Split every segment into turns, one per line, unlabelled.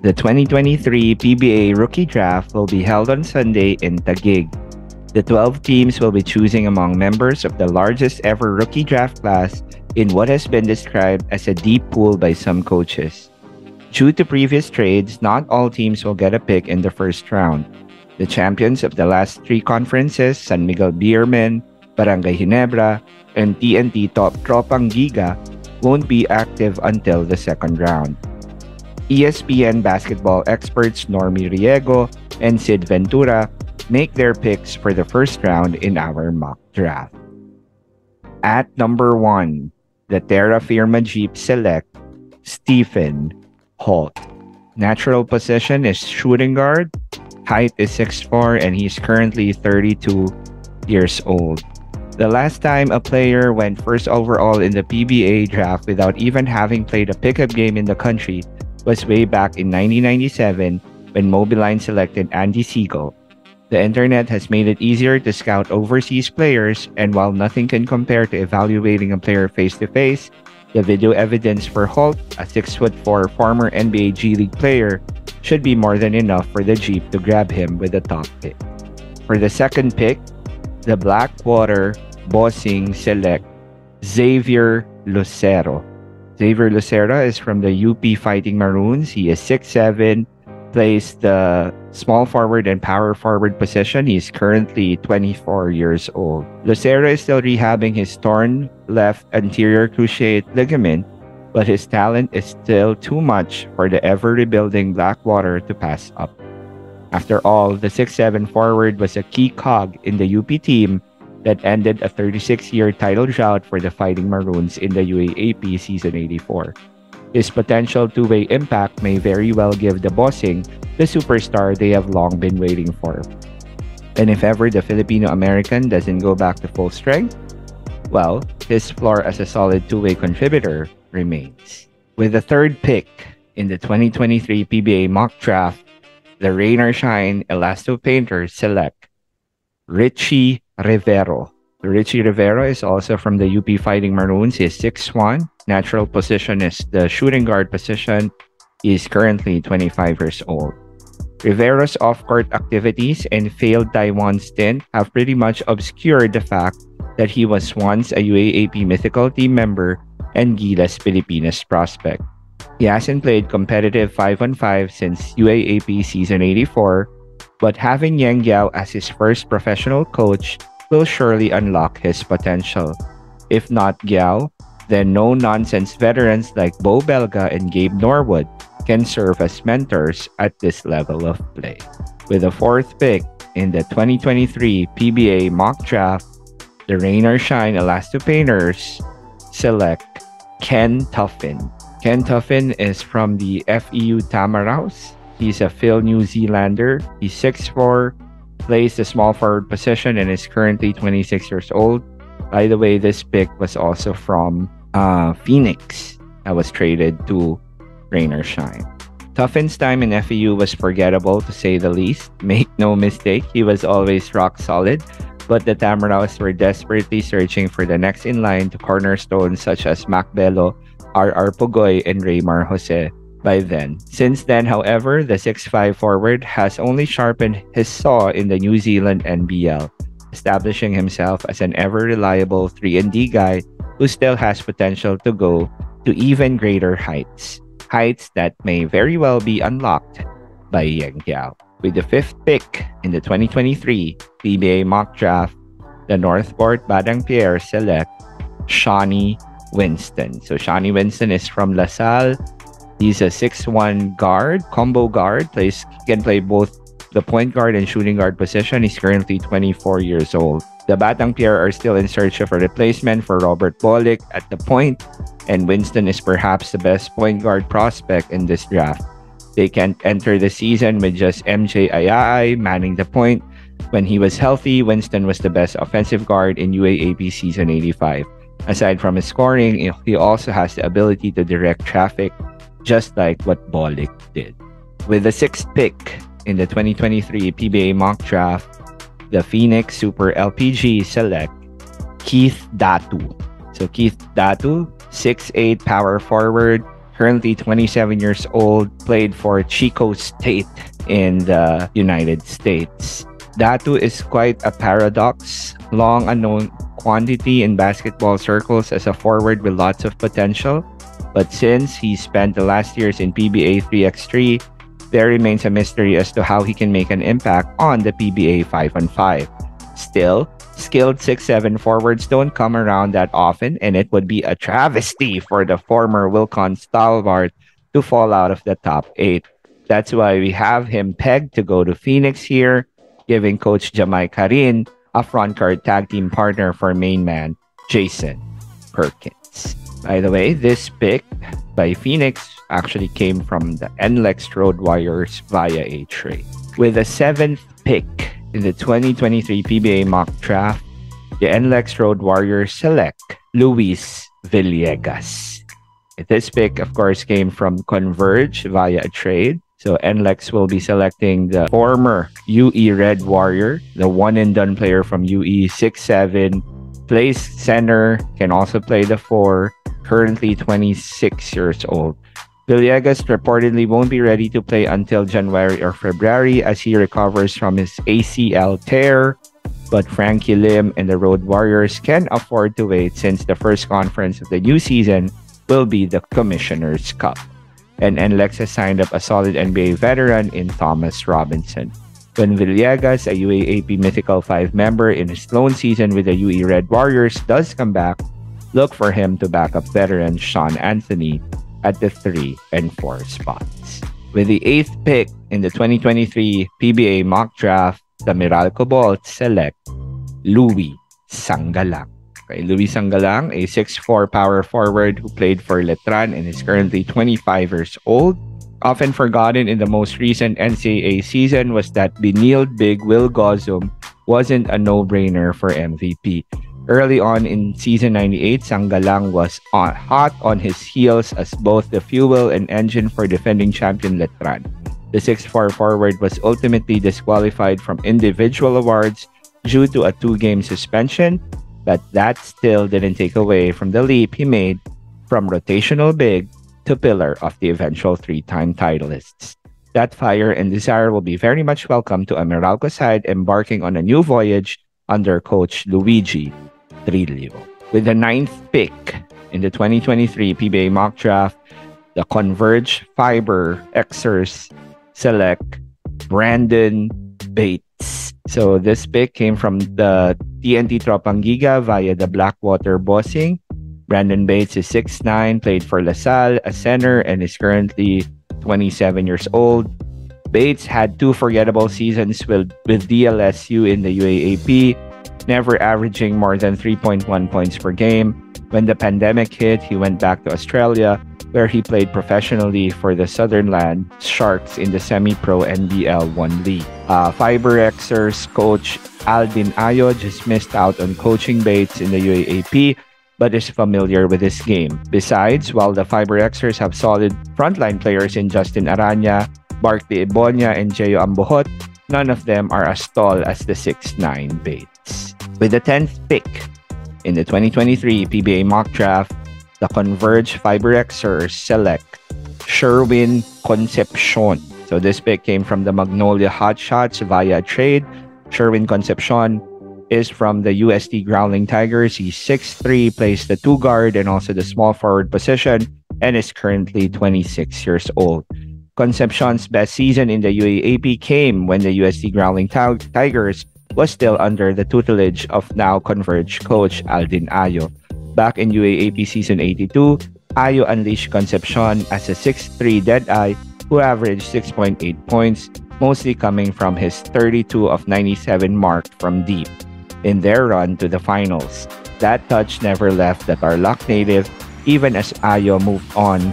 The 2023 PBA Rookie Draft will be held on Sunday in Taguig. The 12 teams will be choosing among members of the largest ever rookie draft class in what has been described as a deep pool by some coaches. Due to previous trades, not all teams will get a pick in the first round. The champions of the last three conferences, San Miguel Beermen, Barangay Ginebra, and TNT Top Tropang Giga, won't be active until the second round. ESPN basketball experts Normie Riego and Sid Ventura make their picks for the first round in our mock draft. At number 1, the Terra Firma Jeep select Stephen Holt. Natural position is shooting guard. Height is 6'4", and he's currently 32 years old. The last time a player went first overall in the PBA draft without even having played a pickup game in the country was way back in 1997 when Mobiline selected Andy Siegel. The internet has made it easier to scout overseas players, and while nothing can compare to evaluating a player face-to-face, the video evidence for Holt, a 6'4" former NBA G League player, should be more than enough for the Jeep to grab him with the top pick. For the second pick, the Blackwater Bossing select Xavier Lucero. Xavier Lucero is from the UP Fighting Maroons. He is 6'7", plays the small forward and power forward position. He's currently 24 years old. Lucero is still rehabbing his torn left anterior cruciate ligament, but his talent is still too much for the ever-rebuilding Blackwater to pass up. After all, the 6'7" forward was a key cog in the UP team that ended a 36-year title drought for the Fighting Maroons in the UAAP Season 84. His potential two-way impact may very well give the Bossing the superstar they have long been waiting for. And if ever the Filipino-American doesn't go back to full strength, well, his floor as a solid two-way contributor remains. With the third pick in the 2023 PBA mock draft, the Rain or Shine Elasto Painters select Ricci Rivero. Ricci Rivero is also from the UP Fighting Maroons. He is 6'1". Natural position is the shooting guard position. He is currently 25 years old. Rivero's off-court activities and failed Taiwan stint have pretty much obscured the fact that he was once a UAAP mythical team member and Gilas Pilipinas prospect. He hasn't played competitive 5-on-5 since UAAP Season 84, but having Yang Yao as his first professional coach will surely unlock his potential. If not Yao, then no-nonsense veterans like Bo Belga and Gabe Norwood can serve as mentors at this level of play. With the fourth pick in the 2023 PBA mock draft, the Rain or Shine Elasto Painters select Ken Tuffin. Ken Tuffin is from the FEU Tamaraws. He's a Phil New Zealander. He's 6'4", plays the small forward position, and is currently 26 years old. By the way, this pick was also from Phoenix that was traded to Rain or Shine. Tuffin's time in FEU was forgettable to say the least. Make no mistake, he was always rock solid, but the Tamaraws were desperately searching for the next in line to cornerstones such as Mac Bello, R.R. Pugoy, and Raymar Jose by then. Since then, however, the 6'5" forward has only sharpened his saw in the New Zealand NBL, establishing himself as an ever-reliable 3-and-D guy who still has potential to go to even greater heights. Heights that may very well be unlocked by Yang Yao. With the fifth pick in the 2023 PBA mock draft, the Northport Badang Pierre select Schonny Winston. So Schonny Winston is from LaSalle. He's a 6'1" guard, combo guard, can play both the point guard and shooting guard position. He's currently 24 years old. The Batang Pierre are still in search of a replacement for Robert Bolick at the point, and Winston is perhaps the best point guard prospect in this draft. They can't enter the season with just MJ Ayai manning the point. When he was healthy, Winston was the best offensive guard in UAAP Season 85. Aside from his scoring, he also has the ability to direct traffic, just like what Bolick did. With the sixth pick in the 2023 PBA mock draft, the Phoenix Super LPG select Keith Datu. So Keith Datu, 6'8" power forward, currently 27 years old, played for Chico State in the United States. Datu is quite a paradox, long unknown quantity in basketball circles as a forward with lots of potential. But since he spent the last years in PBA 3x3, there remains a mystery as to how he can make an impact on the PBA 5-on-5. Still, skilled 6'7" forwards don't come around that often, and it would be a travesty for the former Wilcon stalwart to fall out of the top 8. That's why we have him pegged to go to Phoenix here, giving Coach Jamai Karin a frontcourt tag team partner for main man Jason Perkins. By the way, this pick by Phoenix actually came from the NLEX Road Warriors via a trade. With the 7th pick in the 2023 PBA mock draft, the NLEX Road Warriors select Luis Villegas. This pick, of course, came from Converge via a trade. So NLEX will be selecting the former UE Red Warrior, the one-and-done player from UE, 6'7", plays center, can also play the 4, currently 26 years old. Villegas reportedly won't be ready to play until January or February as he recovers from his ACL tear. But Frankie Lim and the Road Warriors can afford to wait since the first conference of the new season will be the Commissioner's Cup. And NLEX has signed up a solid NBA veteran in Thomas Robinson. When Villegas, a UAAP Mythical 5 member in his lone season with the UE Red Warriors, does come back, look for him to back up veteran Sean Anthony at the 3 and 4 spots. With the 8th pick in the 2023 PBA mock draft, the Meralco Bolts select Louis Sangalang. Okay, Louis Sangalang, a 6'4" power forward who played for Letran and is currently 25 years old. Often forgotten in the most recent NCAA season was that Benilde big Will Gozum wasn't a no-brainer for MVP. Early on in season 98, Sangalang was hot on his heels as both the fuel and engine for defending champion Letran. The 6'4" forward was ultimately disqualified from individual awards due to a 2-game suspension, but that still didn't take away from the leap he made from rotational big to pillar of the eventual 3-time titleists. That fire and desire will be very much welcome to a Meralco side embarking on a new voyage under coach Luigi Trillo. With the 9th pick in the 2023 PBA mock draft, the Converge Fiber Xers select Brandon Bates. So this pick came from the TNT Tropangiga via the Blackwater Bossing. Brandon Bates is 6'9", played for LaSalle, a center, and is currently 27 years old. Bates had 2 forgettable seasons with DLSU in the UAAP, never averaging more than 3.1 points per game. When the pandemic hit, he went back to Australia, where he played professionally for the Sutherland Sharks in the semi-pro NBL 1 League. FiberXers coach Alvin Ayo just missed out on coaching Bates in the UAAP, but is familiar with his game. Besides, while the FiberXers have solid frontline players in Justin Aranya, Barkley Ibonya, and Jeyo Ambohot, none of them are as tall as the 6'9" Bates. With the 10th pick in the 2023 PBA mock draft, the Converge FiberXers select Sherwin Concepcion. So this pick came from the Magnolia Hotshots via trade. Sherwin Concepcion is from the USD Growling Tigers. He's 6'3", plays the 2 guard and also the small forward position, and is currently 26 years old. Concepcion's best season in the UAAP came when the USD Growling Tigers was still under the tutelage of now Converge coach Alvin Ayo. Back in UAAP season 82, Ayo unleashed Concepcion as a 6'3" deadeye who averaged 6.8 points, mostly coming from his 32 of 97 mark from deep in their run to the finals. That touch never left the Tarlac native, even as Ayo moved on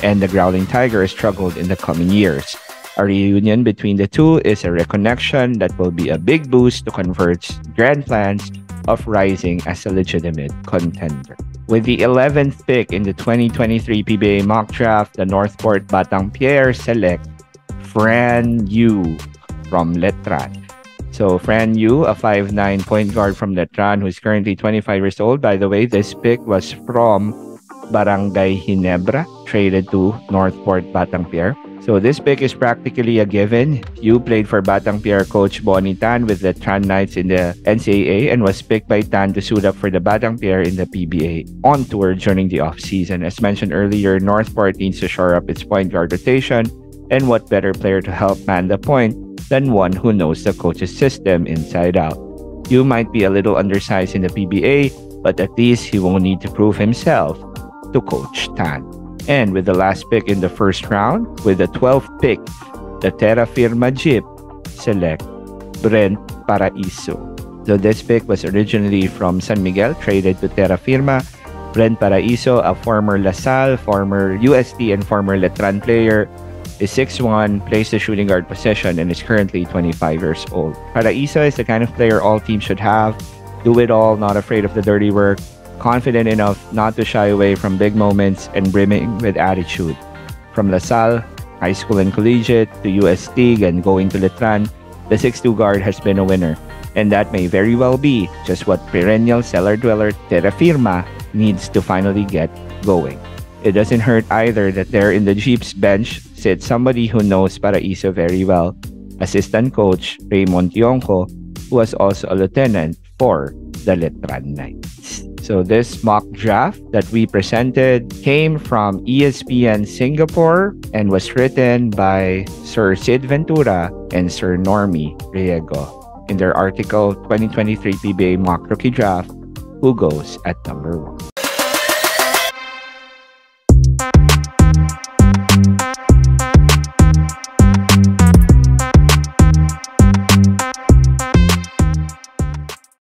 and the Growling Tigers struggled in the coming years. A reunion between the two is a reconnection that will be a big boost to Converge's grand plans of rising as a legitimate contender. With the 11th pick in the 2023 PBA mock draft, the Northport Batang Pierre select Fran Yu from Letran. So Fran Yu, a 5'9" point guard from Letran who is currently 25 years old. By the way, this pick was from Barangay Ginebra traded to Northport Batangpier. So this pick is practically a given. You played for Batangpier coach Bonnie Tan with the Tran Knights in the NCAA and was picked by Tan to suit up for the Batangpier in the PBA on tour during the offseason. As mentioned earlier, Northport needs to shore up its point guard rotation, and what better player to help man the point than one who knows the coach's system inside out. You might be a little undersized in the PBA, but at least he won't need to prove himself to Coach Tan. And with the last pick in the first round, with the 12th pick, the Terra Firma Jeep select Brent Paraiso. So this pick was originally from San Miguel, traded to Terra Firma. Brent Paraiso, a former LaSalle, former UST, and former Letran player, is 6'1", plays the shooting guard position, and is currently 25 years old. Paraiso is the kind of player all teams should have. Do it all, not afraid of the dirty work, confident enough not to shy away from big moments, and brimming with attitude. From LaSalle, high school and collegiate, to UST, and going to Letran, the 6'2" guard has been a winner. And that may very well be just what perennial cellar dweller Terra Firma needs to finally get going. It doesn't hurt either that there in the Jeep's bench sits somebody who knows Paraiso very well, assistant coach Raymond Yonko, who was also a lieutenant for the Letran Knights. So this mock draft that we presented came from ESPN Singapore and was written by Sir Sid Ventura and Sir Normie Riego in their article 2023 PBA Mock Rookie Draft, Who Goes at Number 1.